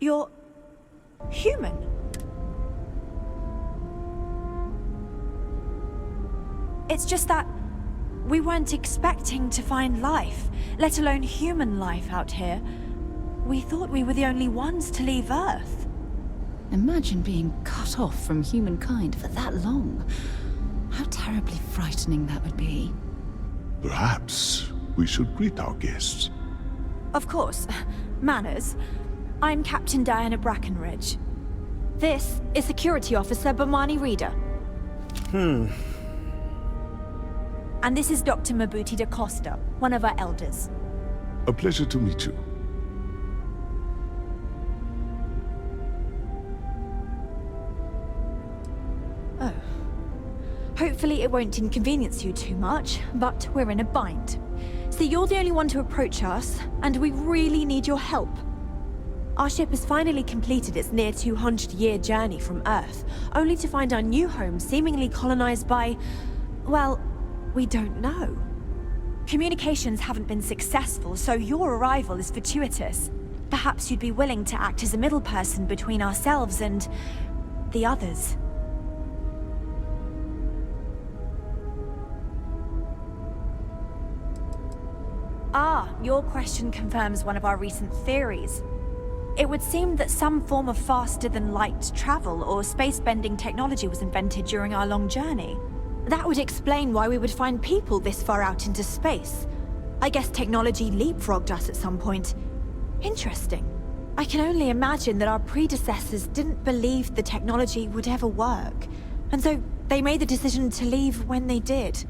You're... human? It's just that we weren't expecting to find life, let alone human life out here. We thought we were the only ones to leave Earth. Imagine being cut off from humankind for that long. How terribly frightening that would be. Perhaps we should greet our guests. Of course. Manners. I'm Captain Diana Brackenridge. This is Security Officer Bomani Reader. And this is Dr. Mabuti da Costa, one of our elders. A pleasure to meet you. Oh. Hopefully it won't inconvenience you too much, but we're in a bind. See, you're the only one to approach us, and we really need your help. Our ship has finally completed its near 200-year journey from Earth, only to find our new home seemingly colonized by... well, we don't know. Communications haven't been successful, so your arrival is fortuitous. Perhaps you'd be willing to act as a middle person between ourselves and... the others. Ah, your question confirms one of our recent theories. It would seem that some form of faster-than-light travel or space-bending technology was invented during our long journey. That would explain why we would find people this far out into space. I guess technology leapfrogged us at some point. Interesting. I can only imagine that our predecessors didn't believe the technology would ever work, and so they made the decision to leave when they did.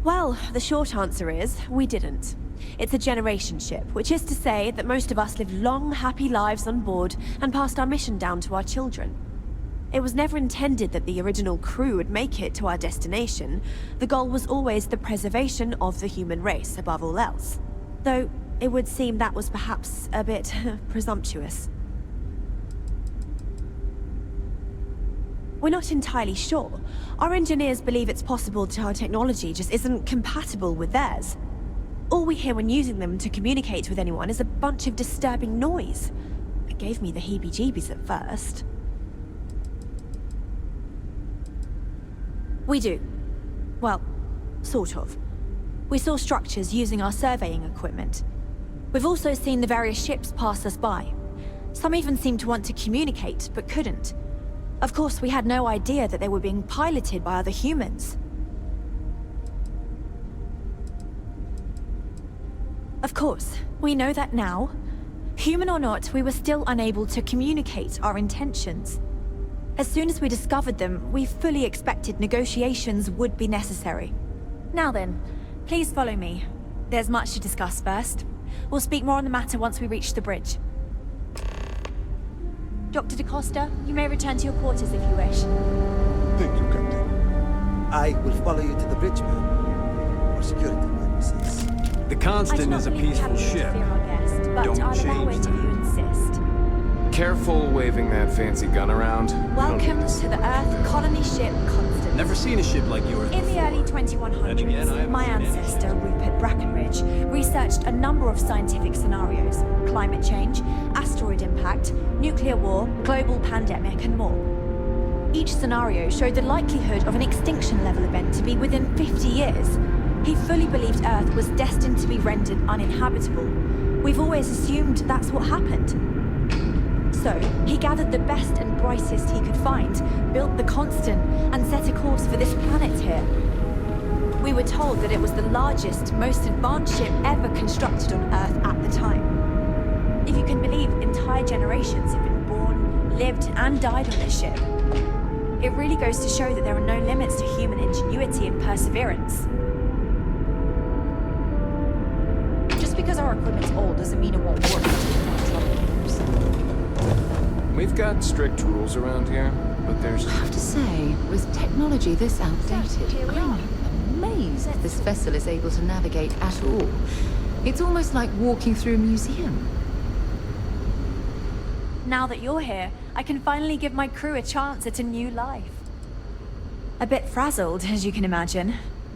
Well, the short answer is, we didn't. It's a generation ship, which is to say that most of us live long, happy lives on board and passed our mission down to our children. It was never intended that the original crew would make it to our destination. The goal was always the preservation of the human race above all else. Though, it would seem that was perhaps a bit presumptuous. We're not entirely sure. Our engineers believe it's possible that our technology just isn't compatible with theirs. All we hear when using them to communicate with anyone is a bunch of disturbing noise. It gave me the heebie-jeebies at first. We do. Well, sort of. We saw structures using our surveying equipment. We've also seen the various ships pass us by. Some even seemed to want to communicate, but couldn't. Of course, we had no idea that they were being piloted by other humans. Of course, we know that now. Human or not, we were still unable to communicate our intentions. As soon as we discovered them, we fully expected negotiations would be necessary. Now then, please follow me. There's much to discuss first. We'll speak more on the matter once we reach the bridge. Dr. da Costa, you may return to your quarters if you wish. Thank you, Captain. I will follow you to the bridge, ma'am. For security purposes. The Constant is a peaceful ship. Don't change that. If you insist. Careful waving that fancy gun around. Welcome to the Earth colony ship Constant. Never seen a ship like yours In the early 2100s, And again, I haven't my seen any. ancestor, Rupert Brackenridge, researched a number of scientific scenarios: climate change, asteroid impact, nuclear war, global pandemic, and more. Each scenario showed the likelihood of an extinction-level event to be within 50 years. He fully believed Earth was destined to be rendered uninhabitable. We've always assumed that's what happened. So, he gathered the best and brightest he could find, built the Constant, and set a course for this planet here. We were told that it was the largest, most advanced ship ever constructed on Earth at the time. If you can believe, entire generations have been born, lived, and died on this ship. It really goes to show that there are no limits to human ingenuity and perseverance. Just because our equipment's old doesn't mean it won't work. We've got strict rules around here, but there's... I have to say, with technology this outdated, I'm amazed this vessel is able to navigate at all. It's almost like walking through a museum. Now that you're here, I can finally give my crew a chance at a new life. A bit frazzled, as you can imagine.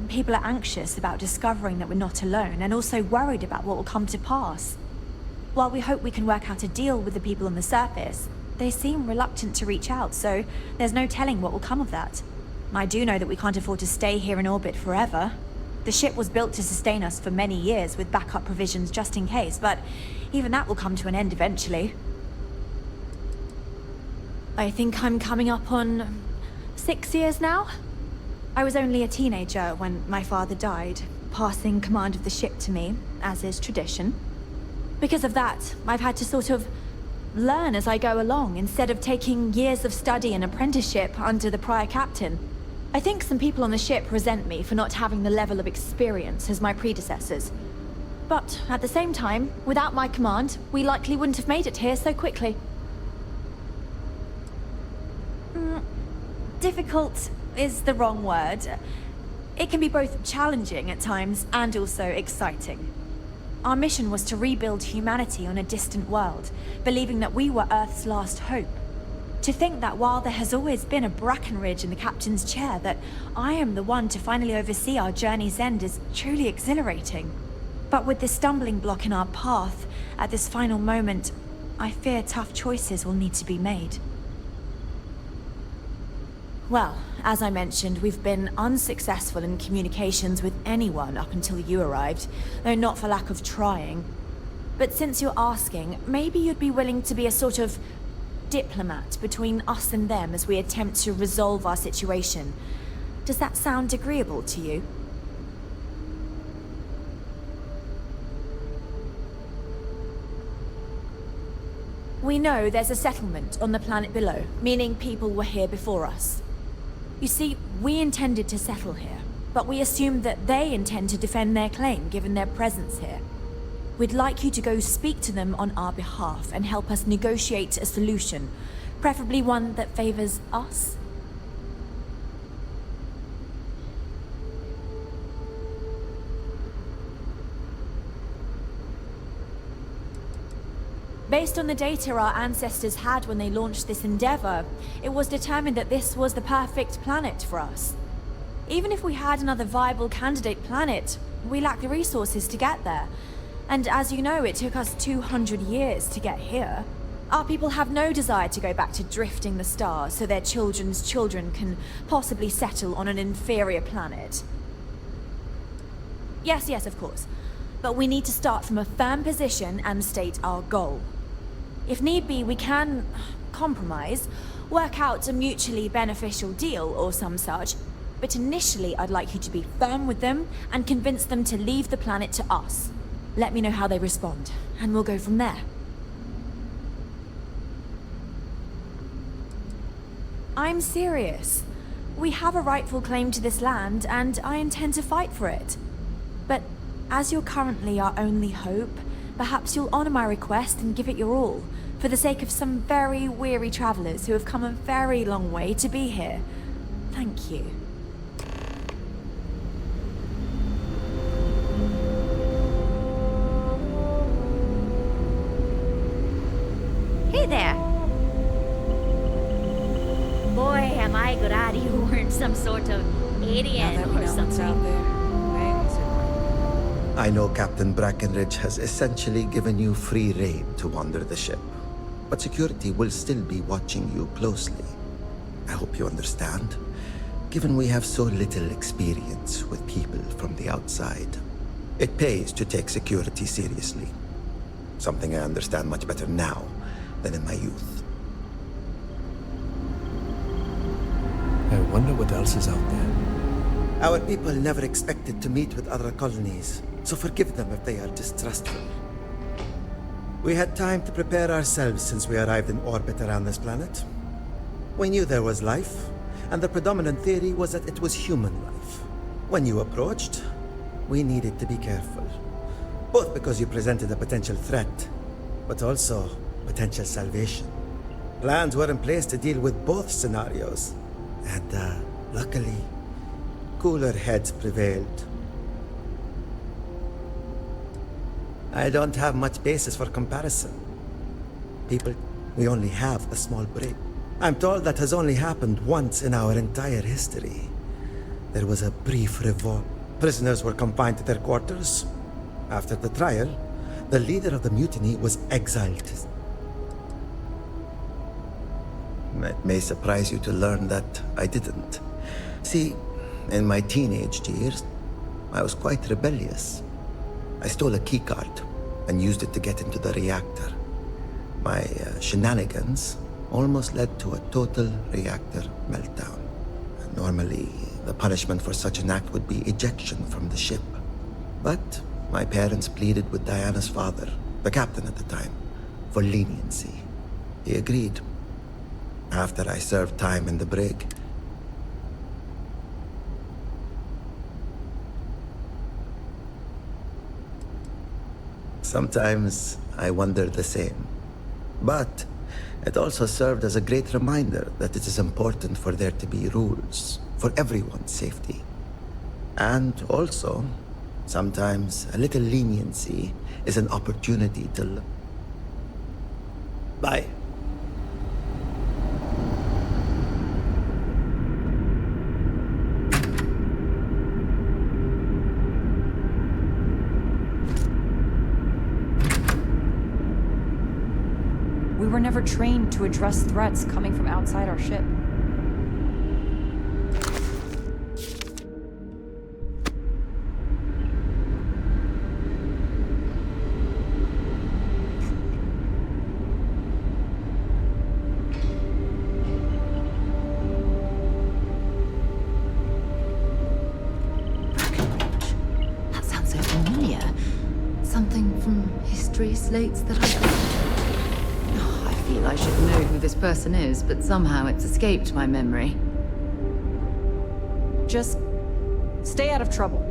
People are anxious about discovering that we're not alone, and also worried about what will come to pass. While we hope we can work out a deal with the people on the surface, they seem reluctant to reach out, so there's no telling what will come of that. I do know that we can't afford to stay here in orbit forever. The ship was built to sustain us for many years with backup provisions just in case, but even that will come to an end eventually. I think I'm coming up on 6 years now. I was only a teenager when my father died, passing command of the ship to me, as is tradition. Because of that, I've had to sort of learn as I go along, instead of taking years of study and apprenticeship under the prior captain. I think some people on the ship resent me for not having the level of experience as my predecessors. But at the same time, without my command, we likely wouldn't have made it here so quickly. Difficult is the wrong word. It can be both challenging at times and also exciting. Our mission was to rebuild humanity on a distant world, believing that we were Earth's last hope. To think that while there has always been a Brackenridge in the captain's chair, that I am the one to finally oversee our journey's end is truly exhilarating. But with this stumbling block in our path, at this final moment, I fear tough choices will need to be made. Well, as I mentioned, we've been unsuccessful in communications with anyone up until you arrived, though not for lack of trying. But since you're asking, maybe you'd be willing to be a sort of diplomat between us and them as we attempt to resolve our situation. Does that sound agreeable to you? We know there's a settlement on the planet below, meaning people were here before us. You see, we intended to settle here, but we assumed that they intend to defend their claim given their presence here. We'd like you to go speak to them on our behalf and help us negotiate a solution, preferably one that favors us. Based on the data our ancestors had when they launched this endeavor, it was determined that this was the perfect planet for us. Even if we had another viable candidate planet, we lack the resources to get there. And as you know, it took us 200 years to get here. Our people have no desire to go back to drifting the stars so their children's children can possibly settle on an inferior planet. Yes, of course. But we need to start from a firm position and state our goal. If need be, we can compromise, work out a mutually beneficial deal or some such, but initially I'd like you to be firm with them and convince them to leave the planet to us. Let me know how they respond, and we'll go from there. I'm serious. We have a rightful claim to this land, and I intend to fight for it. But as you're currently our only hope, perhaps you'll honor my request and give it your all, for the sake of some very weary travelers who have come a very long way to be here. Thank you. Hey there. Boy, am I glad you weren't some sort of alien or something. I know Captain Brackenridge has essentially given you free rein to wander the ship, but security will still be watching you closely. I hope you understand, given we have so little experience with people from the outside. It pays to take security seriously, something I understand much better now than in my youth. I wonder what else is out there. Our people never expected to meet with other colonies, so forgive them if they are distrustful. We had time to prepare ourselves since we arrived in orbit around this planet. We knew there was life, and the predominant theory was that it was human life. When you approached, we needed to be careful. Both because you presented a potential threat, but also potential salvation. Plans were in place to deal with both scenarios, and luckily, cooler heads prevailed. I don't have much basis for comparison. People We only have a small break. I'm told that has only happened once in our entire history. There was a brief revolt. Prisoners were confined to their quarters. After the trial, the leader of the mutiny was exiled. It may surprise you to learn that I didn't. See, in my teenage years, I was quite rebellious. I stole a keycard and used it to get into the reactor. My shenanigans almost led to a total reactor meltdown. Normally, the punishment for such an act would be ejection from the ship. But my parents pleaded with Diana's father, the captain at the time, for leniency. He agreed. After I served time in the brig, sometimes I wonder the same. But it also served as a great reminder that it is important for there to be rules for everyone's safety. And also, sometimes a little leniency is an opportunity to Bye. We were never trained to address threats coming from outside our ship. That sounds so familiar. Something from history slates that I could... I feel I should know who this person is, but somehow it's escaped my memory. Just stay out of trouble.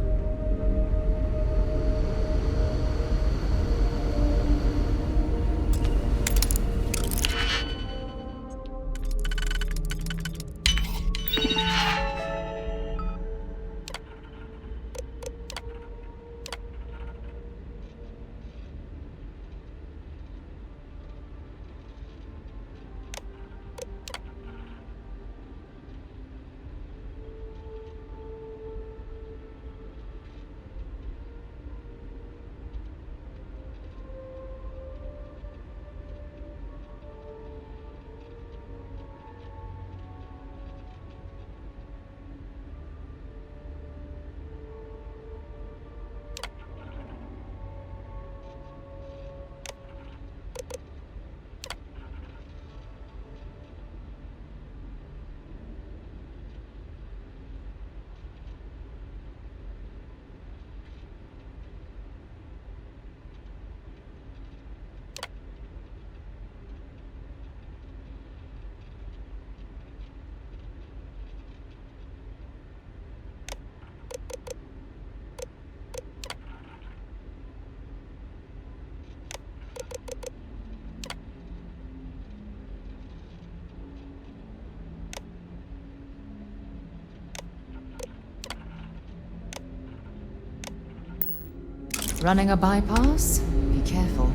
Running a bypass? Be careful.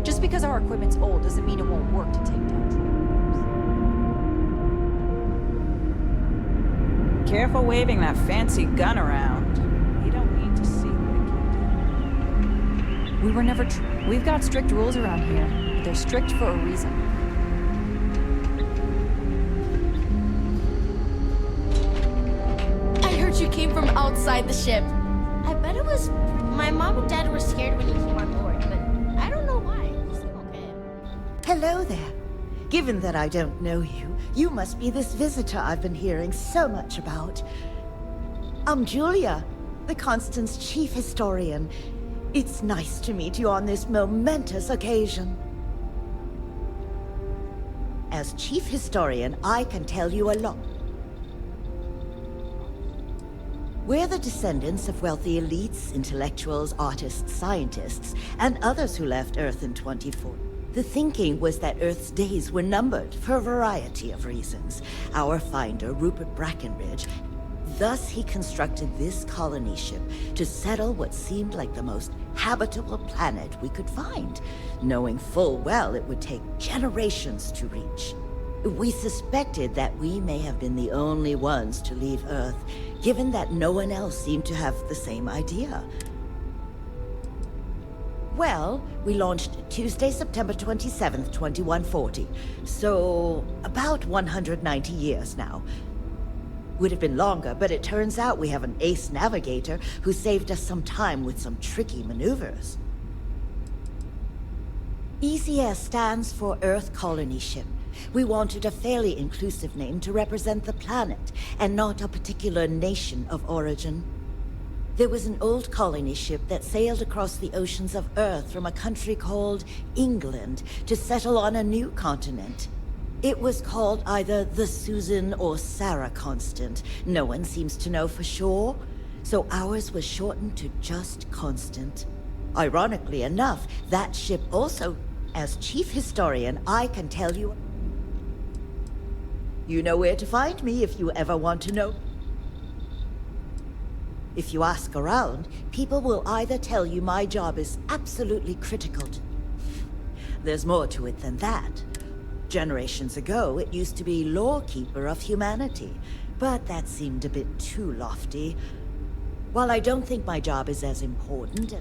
Just because our equipment's old doesn't mean it won't work to take down troopers. Careful waving that fancy gun around. You don't need to see what it can do. We were never We've got strict rules around here, but they're strict for a reason. I heard you came from outside the ship. I bet it was... My mom and dad were scared when you came on board, but I don't know why. You seem okay. Hello there. Given that I don't know you, you must be this visitor I've been hearing so much about. I'm Julia, the Constant's chief historian. It's nice to meet you on this momentous occasion. As chief historian, I can tell you a lot. We're the descendants of wealthy elites, intellectuals, artists, scientists, and others who left Earth in 2040. The thinking was that Earth's days were numbered for a variety of reasons. Our finder, Rupert Brackenridge, thus he constructed this colony ship to settle what seemed like the most habitable planet we could find, knowing full well it would take generations to reach. We suspected that we may have been the only ones to leave Earth, given that no one else seemed to have the same idea. Well, we launched Tuesday, September 27th, 2140. So, about 190 years now. Would have been longer, but it turns out we have an ace navigator who saved us some time with some tricky maneuvers. ECS stands for Earth Colony Ship. We wanted a fairly inclusive name to represent the planet, and not a particular nation of origin. There was an old colony ship that sailed across the oceans of Earth from a country called England to settle on a new continent. It was called either the Susan or Sarah Constant. No one seems to know for sure, so ours was shortened to just Constant. Ironically enough, that ship also, as chief historian, I can tell you... You know where to find me if you ever want to know. If you ask around, people will either tell you my job is absolutely critical to... There's more to it than that. Generations ago, it used to be lawkeeper of humanity, but that seemed a bit too lofty. While I don't think my job is as important...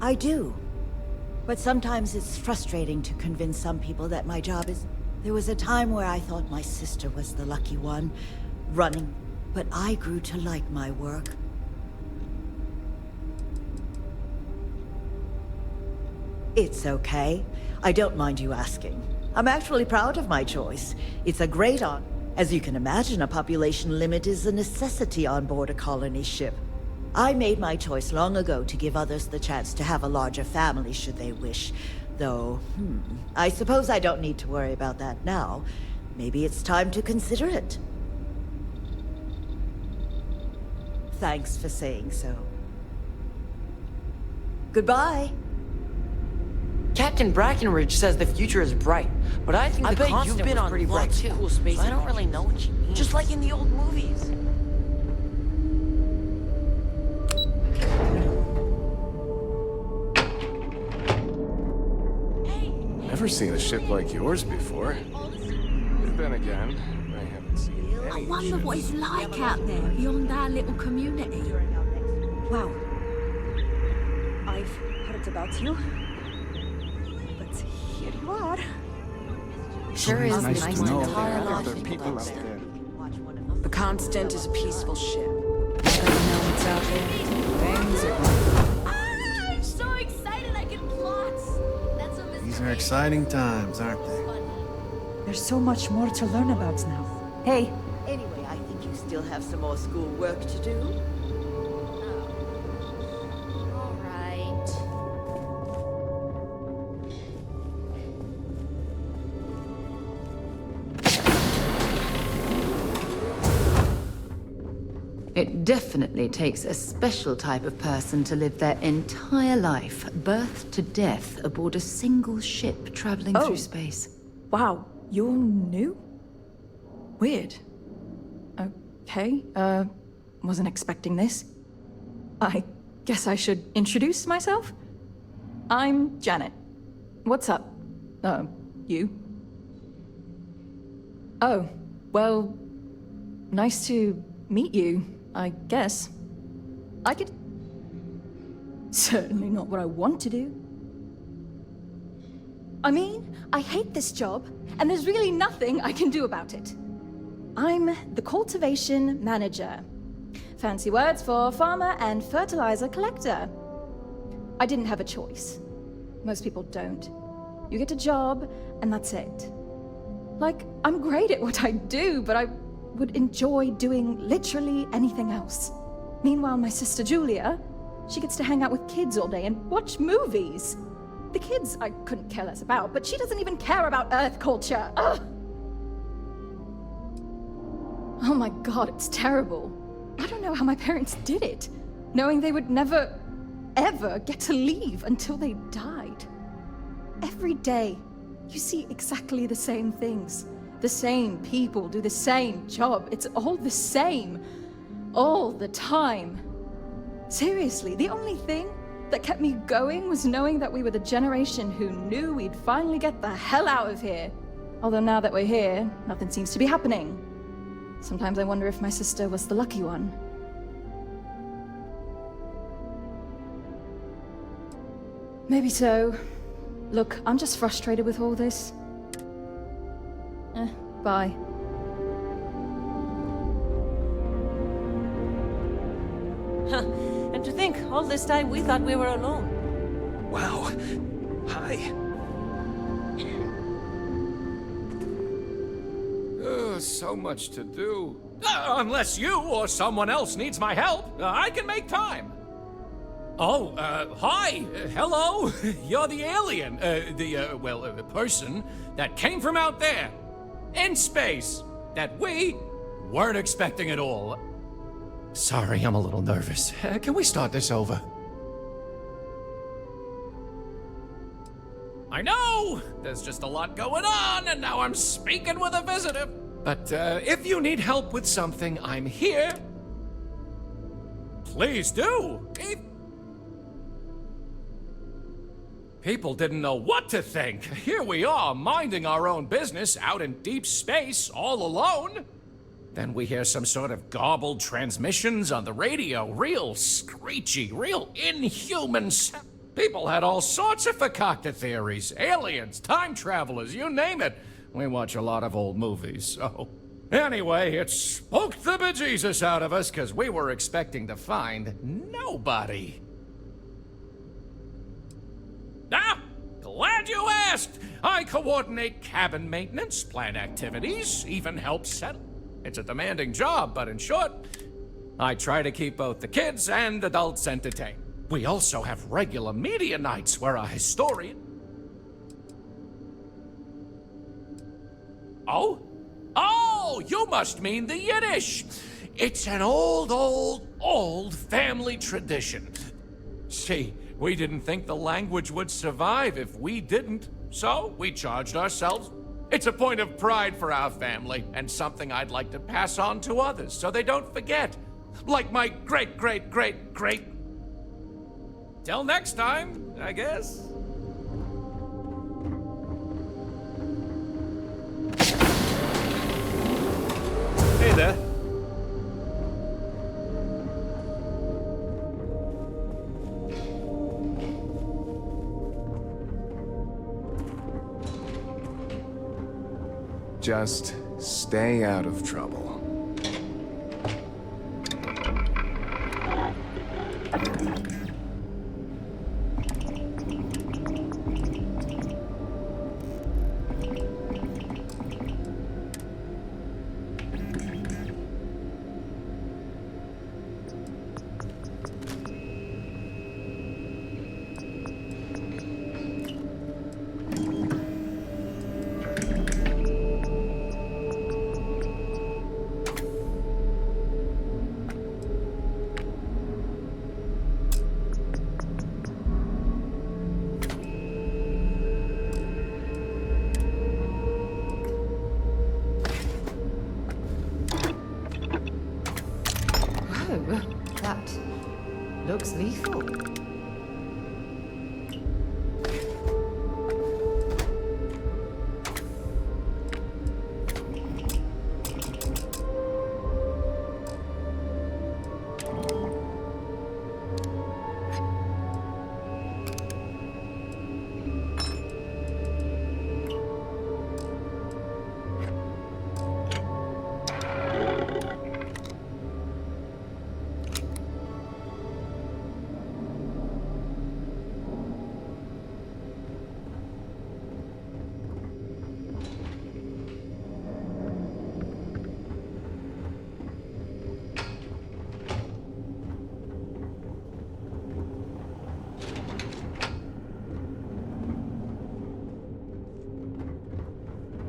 I do. But sometimes it's frustrating to convince some people that my job is... There was a time where I thought my sister was the lucky one, running, but I grew to like my work. It's okay. I don't mind you asking. I'm actually proud of my choice. It's a great honor. As you can imagine, a population limit is a necessity on board a colony ship. I made my choice long ago to give others the chance to have a larger family should they wish. Though, I suppose I don't need to worry about that now. Maybe it's time to consider it. Thanks for saying so. Goodbye. Captain Brackenridge says the future is bright, but I think the Constant was pretty bright too. Cool space I don't really know what she means. Just like in the old movies. Never seen a ship like yours before. Then again, I haven't seen any. I wonder what it's like out there beyond our little community. Wow. I've heard about you. But here you are. Sure is nice to know there are people out there. The Constant is a peaceful ship. But you know what's out there? Things are... I'm so excited I can plot. That's a These are exciting times, aren't they? There's so much more to learn about now. Hey. Anyway, I think you still have some more school work to do. all right. It definitely takes a special type of person to live their entire life, birth to death, aboard a single ship traveling through space. Wow, you're new? Weird. Okay, wasn't expecting this. I guess I should introduce myself? I'm Janet. What's up? You? Oh, well, nice to meet you, I guess. I could... Certainly not what I want to do. I mean, I hate this job, and there's really nothing I can do about it. I'm the cultivation manager. Fancy words for farmer and fertilizer collector. I didn't have a choice. Most people don't. You get a job, and that's it. Like, I'm great at what I do, but I would enjoy doing literally anything else. Meanwhile, my sister Julia, she gets to hang out with kids all day and watch movies. The kids I couldn't care less about, but she doesn't even care about Earth culture. Ugh! Oh my god, it's terrible. I don't know how my parents did it, knowing they would never, ever get to leave until they died. Every day, you see exactly the same things. The same people do the same job. It's all the same. All the time. Seriously, the only thing that kept me going was knowing that we were the generation who knew we'd finally get the hell out of here. Although now that we're here, nothing seems to be happening. Sometimes I wonder if my sister was the lucky one. Maybe so. Look, I'm just frustrated with all this. Bye. Huh. And to think, all this time we thought we were alone. Wow. Hi. So much to do. Unless you or someone else needs my help, I can make time. Oh, hi. Hello. You're the alien. The person that came from out there. In space. That we weren't expecting at all. Sorry, I'm a little nervous. Can we start this over? I know! There's just a lot going on, and now I'm speaking with a visitor. But, if you need help with something, I'm here. Please do. People didn't know what to think. Here we are, minding our own business out in deep space, all alone. Then we hear some sort of garbled transmissions on the radio. Real screechy, real inhuman sound. People had all sorts of fakakta theories. Aliens, time travelers, you name it. We watch a lot of old movies, so... Anyway, it spooked the bejesus out of us, because we were expecting to find nobody. Ah! Glad you asked! I coordinate cabin maintenance, plan activities, even help settle. It's a demanding job, but in short, I try to keep both the kids and adults entertained. We also have regular media nights where a historian... Oh? Oh, you must mean the Yiddish. It's an old family tradition. See, we didn't think the language would survive if we didn't, so we charged ourselves. It's a point of pride for our family, and something I'd like to pass on to others so they don't forget. Like my great. Till next time, I guess. Hey there. Just stay out of trouble. That looks lethal.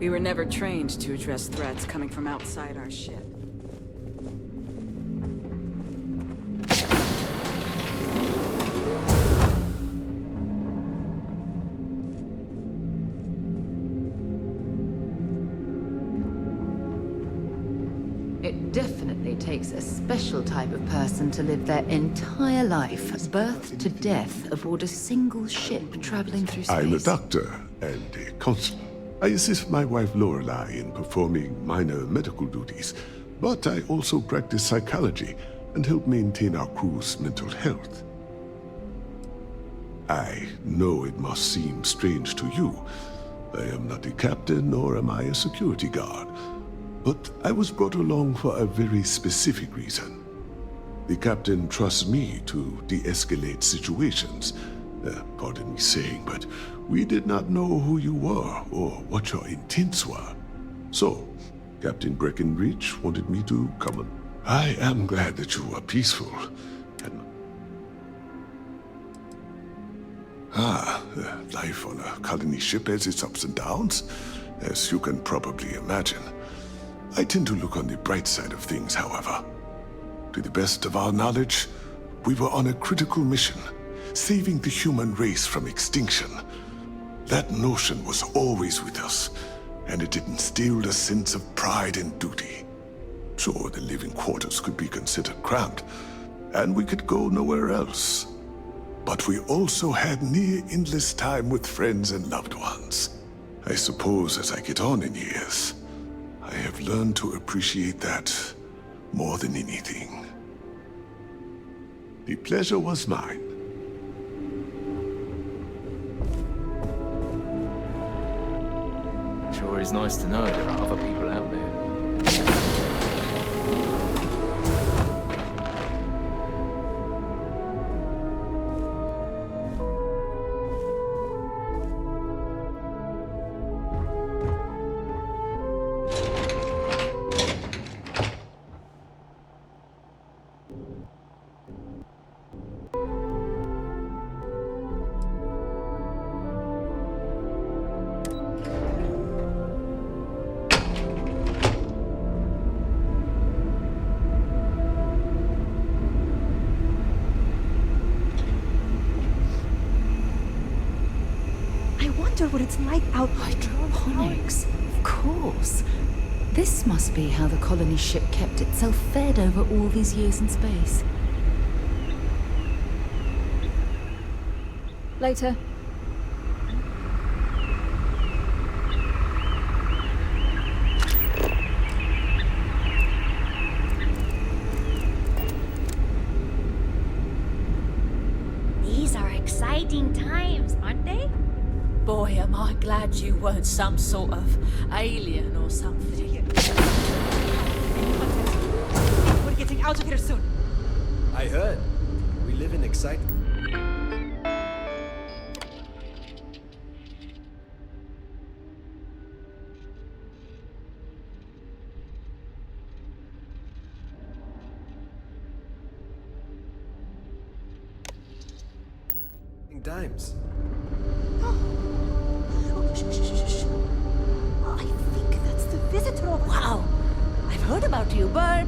We were never trained to address threats coming from outside our ship. It definitely takes a special type of person to live their entire life, birth to death, aboard a single ship traveling through space. I'm a doctor and a counselor. I assist my wife Lorelei in performing minor medical duties, but I also practice psychology and help maintain our crew's mental health. I know it must seem strange to you. I am not a captain, nor am I a security guard. But I was brought along for a very specific reason. The captain trusts me to de-escalate situations. Pardon me saying, but we did not know who you were or what your intents were. So, Captain Brackenridge wanted me to come on. I am glad that you are peaceful. And life on a colony ship has its ups and downs, as you can probably imagine. I tend to look on the bright side of things, however. To the best of our knowledge, we were on a critical mission, saving the human race from extinction. That notion was always with us, and it instilled a sense of pride and duty. Sure, the living quarters could be considered cramped, and we could go nowhere else. But we also had near endless time with friends and loved ones. I suppose as I get on in years, I have learned to appreciate that more than anything. The pleasure was mine. Sure is nice to know there are other people out there. What it's like out hydroponics, of course. This must be how the colony ship kept itself fed over all these years in space. Later. These are exciting times, aren't they? Boy, am I glad you weren't some sort of alien or something. We're getting out of here soon. I heard. We live in excitement. Dimes. I think that's the visitor. Wow, I've heard about you, but...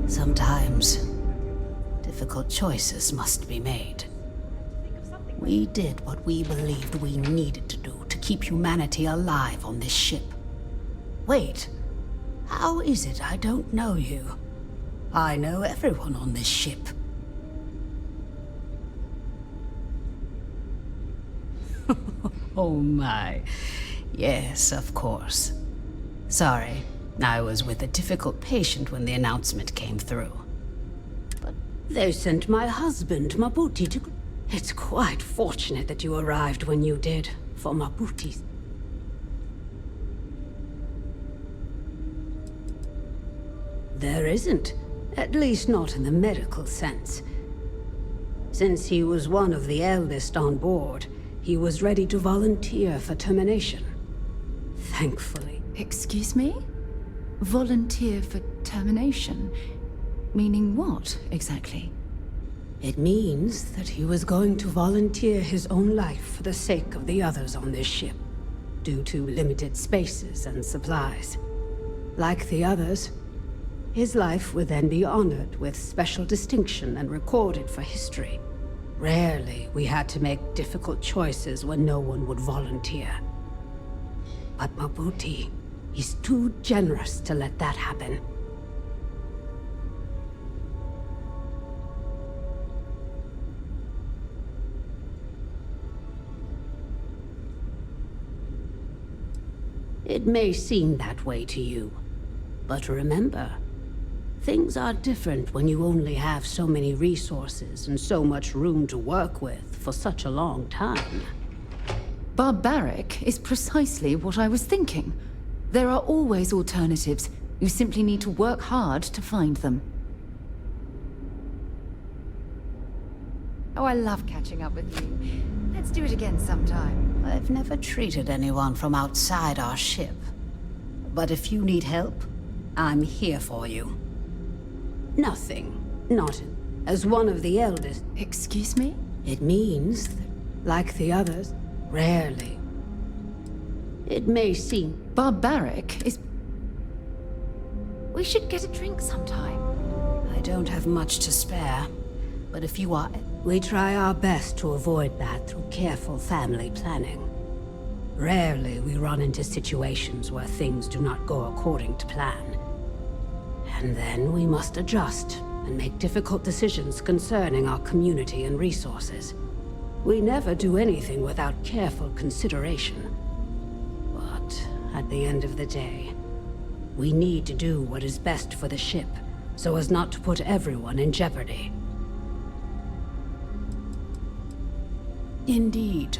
Sometimes, difficult choices must be made. We did what we believed we needed to do to keep humanity alive on this ship. Wait, how is it I don't know you? I know everyone on this ship. Oh my. Yes, of course. Sorry, I was with a difficult patient when the announcement came through. But they sent my husband, Mabuti, to... It's quite fortunate that you arrived when you did, for Mabuti's. There isn't. At least not in the medical sense. Since he was one of the eldest on board, he was ready to volunteer for termination. Thankfully. Excuse me? Volunteer for termination? Meaning what, exactly? It means that he was going to volunteer his own life for the sake of the others on this ship, due to limited spaces and supplies. Like the others, his life would then be honored with special distinction and recorded for history. Rarely we had to make difficult choices when no one would volunteer. But Mabuti, he's too generous to let that happen. It may seem that way to you, but remember, things are different when you only have so many resources and so much room to work with for such a long time. Barbaric is precisely what I was thinking. There are always alternatives. You simply need to work hard to find them. Oh, I love catching up with you. Let's do it again sometime. I've never treated anyone from outside our ship. But if you need help, I'm here for you. Nothing. Not as one of the eldest. Excuse me? It means that, like the others, rarely. It may seem... Barbaric is... We should get a drink sometime. I don't have much to spare, but if you are... We try our best to avoid that through careful family planning. Rarely we run into situations where things do not go according to plan. And then we must adjust and make difficult decisions concerning our community and resources. We never do anything without careful consideration. But at the end of the day, we need to do what is best for the ship, so as not to put everyone in jeopardy. Indeed.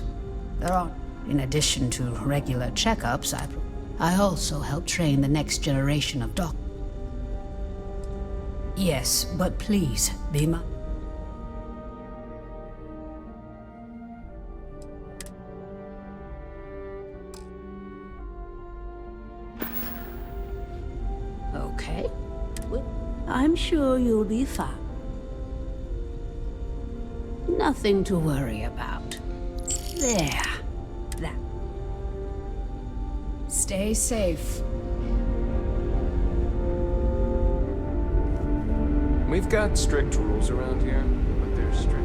There are... In addition to regular checkups, I also help train the next generation of doctors. Yes, but please, be my... Okay. Well, I'm sure you'll be fine. Nothing to worry about. There. That. Stay safe. We've got strict rules around here, but they're strict.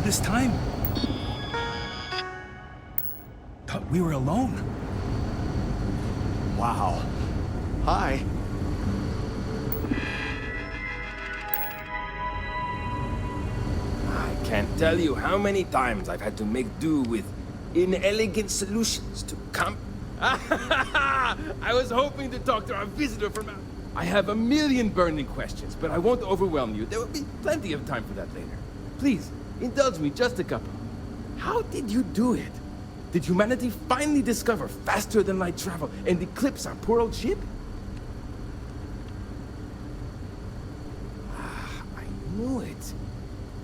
This time? Thought we were alone. Wow. Hi. I can't tell you how many times I've had to make do with inelegant solutions to I was hoping to talk to our visitor from out... I have a million burning questions, but I won't overwhelm you. There will be plenty of time for that later. Please, indulge me just a couple. How did you do it? Did humanity finally discover faster than light travel and eclipse our poor old ship? I knew it.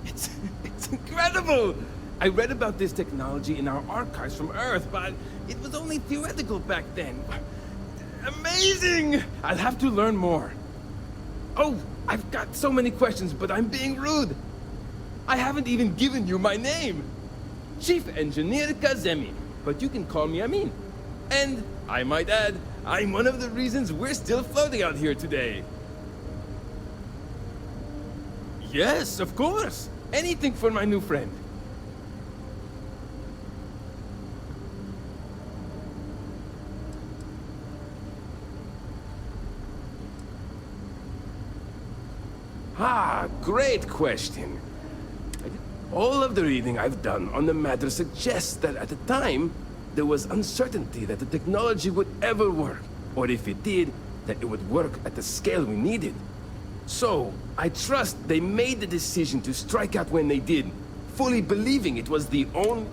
It's incredible! I read about this technology in our archives from Earth, but it was only theoretical back then. Amazing! I'll have to learn more. Oh, I've got so many questions, but I'm being rude. I haven't even given you my name. Chief Engineer Kazemi, but you can call me Amin. And, I might add, I'm one of the reasons we're still floating out here today. Yes, of course. Anything for my new friend. Ah, great question. All of the reading I've done on the matter suggests that at the time, there was uncertainty that the technology would ever work, or if it did, that it would work at the scale we needed. So, I trust they made the decision to strike out when they did, fully believing it was the only...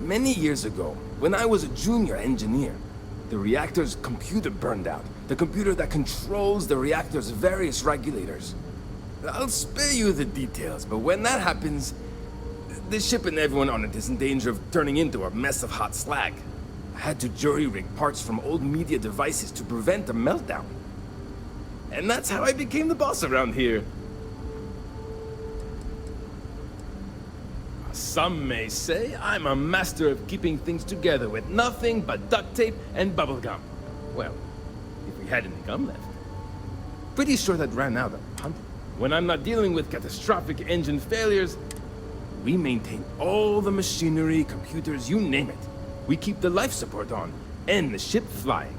Many years ago, when I was a junior engineer, the reactor's computer burned out. The computer that controls the reactor's various regulators. I'll spare you the details, but when that happens, the ship and everyone on it is in danger of turning into a mess of hot slag. I had to jury-rig parts from old media devices to prevent a meltdown. And that's how I became the boss around here. Some may say I'm a master of keeping things together with nothing but duct tape and bubblegum. Well, if we had any gum left. Pretty sure that ran out of pump. When I'm not dealing with catastrophic engine failures, we maintain all the machinery, computers, you name it. We keep the life support on, and the ship flying.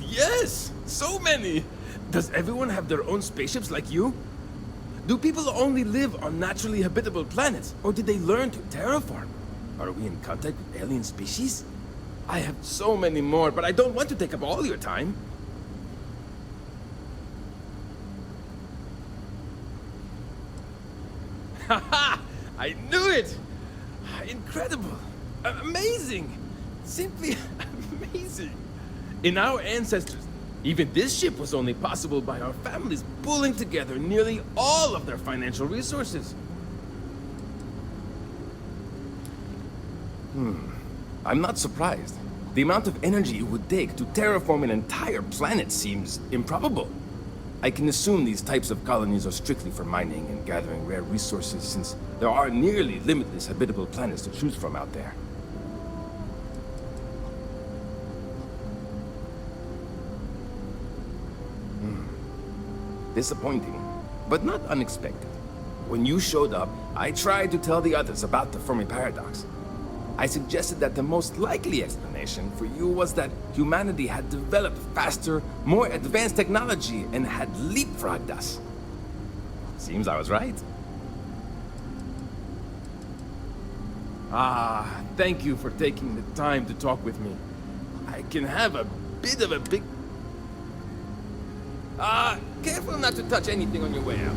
Yes! So many! Does everyone have their own spaceships like you? Do people only live on naturally habitable planets, or did they learn to terraform? Are we in contact with alien species? I have so many more, but I don't want to take up all your time. Haha! I knew it! Incredible! Amazing! Simply amazing! In our ancestors, even this ship was only possible by our families pulling together nearly all of their financial resources. I'm not surprised. The amount of energy it would take to terraform an entire planet seems improbable. I can assume these types of colonies are strictly for mining and gathering rare resources, since there are nearly limitless habitable planets to choose from out there. Disappointing, but not unexpected. When you showed up, I tried to tell the others about the Fermi paradox. I suggested that the most likely explanation for you was that humanity had developed faster, more advanced technology and had leapfrogged us. Seems I was right. Ah, thank you for taking the time to talk with me. I can have a bit of a big... careful not to touch anything on your way out.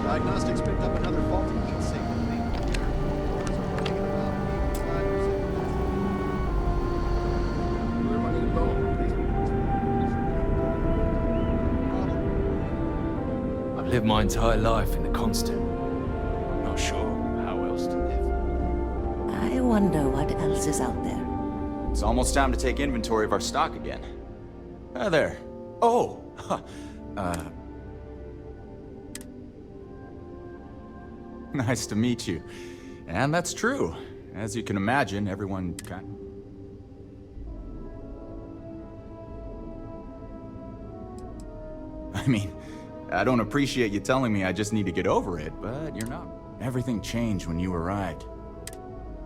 Diagnostics picked up another faulty heat sink. We're running low. I've lived my entire life in the Constant. I'm not sure how else to live. I wonder what else is out there. It's almost time to take inventory of our stock again. There. Oh! Nice to meet you. And that's true. As you can imagine, everyone kind I mean, I don't appreciate you telling me I just need to get over it, but you're not. Everything changed when you arrived.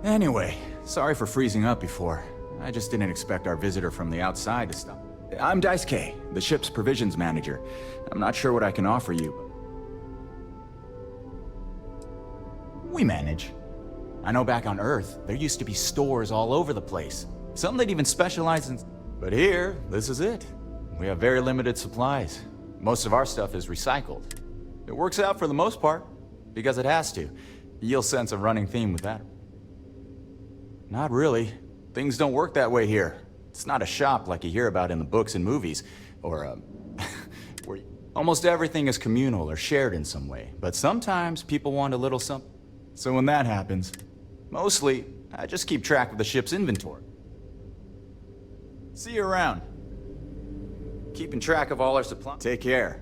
Anyway, sorry for freezing up before. I just didn't expect our visitor from the outside to stop. I'm Daisuke, the ship's provisions manager. I'm not sure what I can offer you, but... we manage. I know back on Earth, there used to be stores all over the place. Some that even specialize in... But here, this is it. We have very limited supplies. Most of our stuff is recycled. It works out for the most part, because it has to. You'll sense a running theme with that. Not really. Things don't work that way here. It's not a shop like you hear about in the books and movies, or where almost everything is communal or shared in some way. But sometimes people want a little something. So when that happens, mostly, I just keep track of the ship's inventory. See you around. Keeping track of all our supplies. Take care.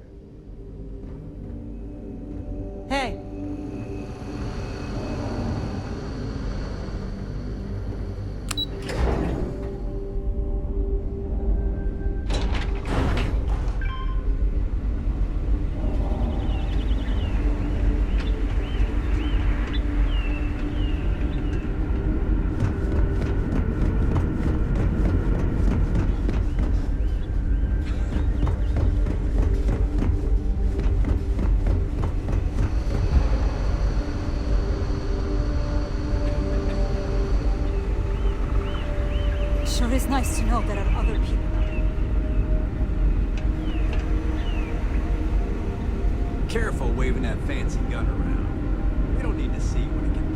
Hey. It's nice to know there are other people. Careful waving that fancy gun around. We don't need to see what it can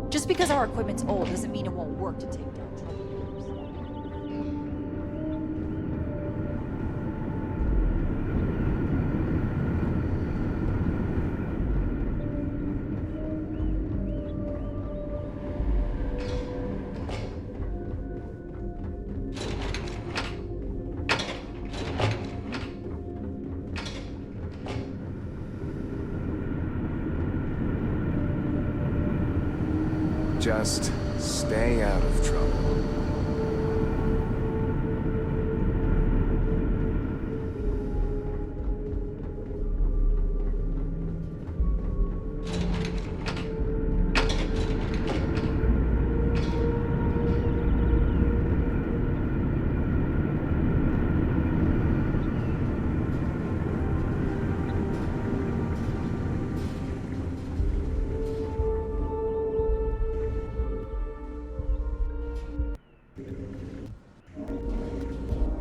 do. Just because our equipment's old doesn't mean it won't work to take down trouble. Just stay out of trouble.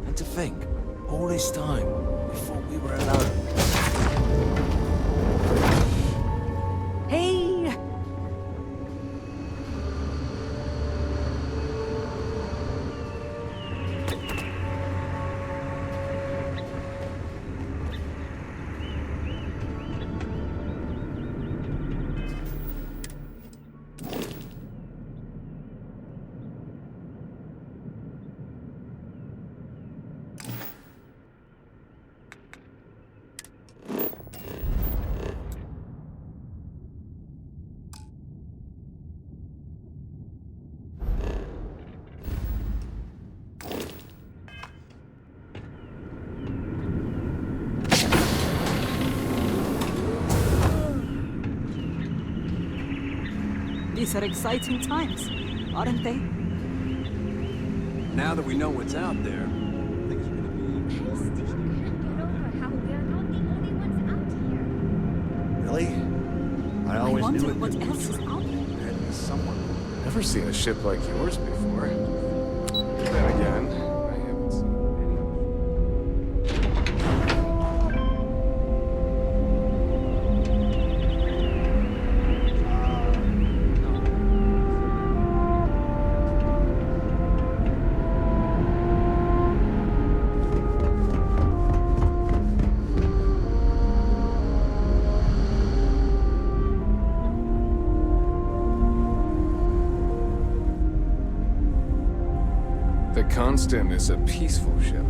And to think, all this time, we thought we were alone. Hey! These are exciting times, aren't they? Now that we know what's out there, things are gonna be... How we are not the only ones out here. Really? I always wonder knew it what could be else is true. out there. There had to be someone. Never seen a ship like yours before. Then again, I haven't seen The Constant is a peaceful ship.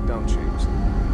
Don't change that.